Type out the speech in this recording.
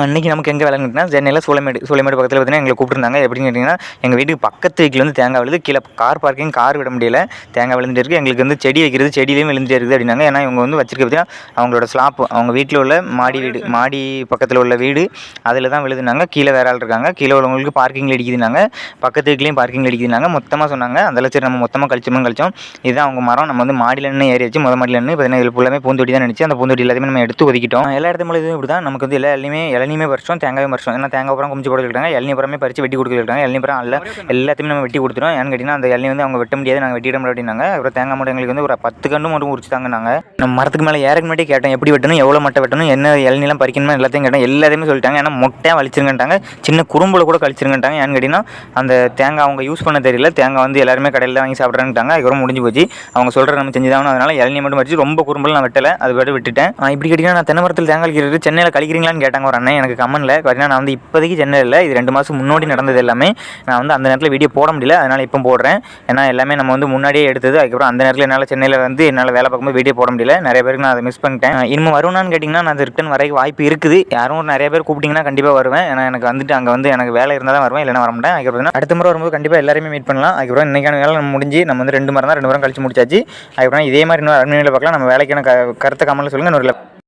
அன்றைக்கி நமக்கு எங்கே வேலைன்னு கேட்டிங்கன்னா, சென்னையில் சூளைமேடு பக்கத்தில் பார்த்தீங்கன்னா எங்களை கூப்பிட்டுருந்தாங்க. எப்படின்னு கேட்டிங்கன்னா, எங்கள் வீட்டுக்கு பக்கத்து வீட்டில் வந்து தேங்காய் விழுது. கீழே கார் பார்க்கிங், கார் விட முடியல. தேங்காய் விழுந்துட்டே இருக்குது. எங்களுக்கு வந்து செடி வைக்கிறது, செடியிலையும் விழுந்துட்டே இருக்குது அப்படின்னாங்க. ஏன்னா இவங்க வந்து வச்சிருக்க பார்த்தீங்கன்னா, அவங்களோட ஸ்லாப், அவங்க வீட்டில் உள்ள மாடி வீடு, மாடி பக்கத்தில் உள்ள வீடு, அதில் தான் விழுதுனாங்க. கீழே வேற ஆள் இருக்காங்க. கீழே உள்ளவங்களுக்கு பார்க்கிங்கில் அடிக்குதுனாங்க. பக்கத்து வீட்லேயும் பார்க்கிங்கில் அடிக்குதுனாங்க. மொத்தமாக சொன்னாங்க. அதெல்லாம் சரி நம்ம மொத்தமாக கழிச்சோம். இதுதான் அவங்க மரம். நம்ம வந்து மாடியில் நின்று ஏறியாச்சு. மாடியில் நின்று பார்த்தீங்கன்னா இது ஃபுல்லாமே பூந்தொட்டி தான் நினச்சி, அந்த பூந்தொட்டி எல்லாத்தையுமே நம்ம எடுத்து ஒதுக்கிட்டோம். எல்லா இடத்துல இப்படி தான் நமக்கு வந்து எல்லா இளநியுமே பறிச்சோம், தேங்காயும் பறிச்சோம். ஏன்னா தேங்காய் பழம் குமிச்சு போட சொல்லிட்டாங்க. இளநீ பழமே பறித்து வெட்டி கொடுக்க சொல்லிட்டாங்க. இளநீ பழம் எல்லாத்தையுமே நம்ம வெட்டி கொடுத்துரும். ஏன்னு கேட்டிங்கன்னா அந்த இளநீ வந்து அவங்க வெட்ட முடியாது, நாங்கள் வெட்டிட முடியும் அப்படின்னாங்க. அப்புறம் தேங்காய் மட்டும் எங்களுக்கு வந்து ஒரு 10 கன்று மட்டும் உரிச்சுட்டாங்க. நாங்கள் நம்ம மரத்துக்கு மேலே ஏறக்கு முன்னாடி கேட்டோம், எப்படி வெட்டணும், எவ்வளோ மட்டை வெட்டணும், என்ன இளநிலாம் பறிக்கணுமோ எல்லாத்தையும் கேட்டோம். எல்லாத்தையுமே சொல்லிட்டாங்க. ஏன்னா மொட்டையாக வலிச்சிருங்கன்ட்டாங்க, சின்ன குறும்பில் கூட கழிச்சிருங்கன்ட்டாங்க. ஏன்னு கேட்டிங்கன்னா அந்த தேங்காய் அவங்க யூஸ் பண்ண தெரியல. தேங்காய் வந்து எல்லாருமே கடையில் வாங்கி சாப்பிட்றாங்கட்டாங்க. அதுக்கப்புறம் முடிஞ்சு போச்சு. அவங்க சொல்கிற நம்ம செஞ்சு தான். அதனால் இளநீ மட்டும் பறிச்சு ரொம்ப குறும்பில் நான் வெட்டலை, அது பாட்டு விட்டுட்டேன். இப்படி கேட்டிங்கன்னா நான் தென்னை மரத்தில் தேங்காய் கழிக்கிறது சென்னையில் கழிக்கிறீங்களான்னு கேட்டாங்க ஒரு அண்ணன். எனக்கு கமெண்ட்டில் பார்த்தீங்கன்னா நான் வந்து இப்போதைக்கு சென்னையில் இல்லை, இது 2 மாதம் முன்னாடி நடந்தது எல்லாமே. நான் வந்து அந்த நேரத்தில் வீடியோ போட முடியல, அதனால் இப்போ போடுறேன். ஏன்னா எல்லாமே நம்ம வந்து முன்னாடியே எடுத்தது. அதுக்கப்புறம் அந்த நேரத்தில் என்னால் சென்னையில் வந்து என்னால் வேலை பார்க்கும்போது வீடியோ போட முடியல. நிறைய பேருக்கு நான் அதை மிஸ் பண்ணிட்டேன். இன்னும் வருவேனான்னு கேட்டிங்கன்னா நான் அது ரிட்டன் வரைக்கும் வாய்ப்பு இருக்குது. யாரும் நிறைய பேர் கூப்பிட்டிங்கன்னா கண்டிப்பாக வருவேன். ஏன்னா எனக்கு வந்துட்டு அங்கே வந்து எனக்கு வேலை இருந்தால் தான் வருவேன், இல்லைனா வர மாட்டேன். அதுக்கப்புறம் அடுத்த முறை வரும்போது கண்டிப்பாக எல்லாருமே மீட் பண்ணலாம். அதுக்கப்புறம் இன்றைக்கான வேலை நம்ம முடிஞ்சு நம்ம வந்து 2 மரம் கழிச்சு முடிச்சாச்சு. அதுக்கப்புறம் இதே மாதிரி இன்னும் 2 பார்க்கலாம். நம்ம வேலைக்கான கருத்தை கமெண்ட்டில் சொல்லுங்கள். இன்னொரு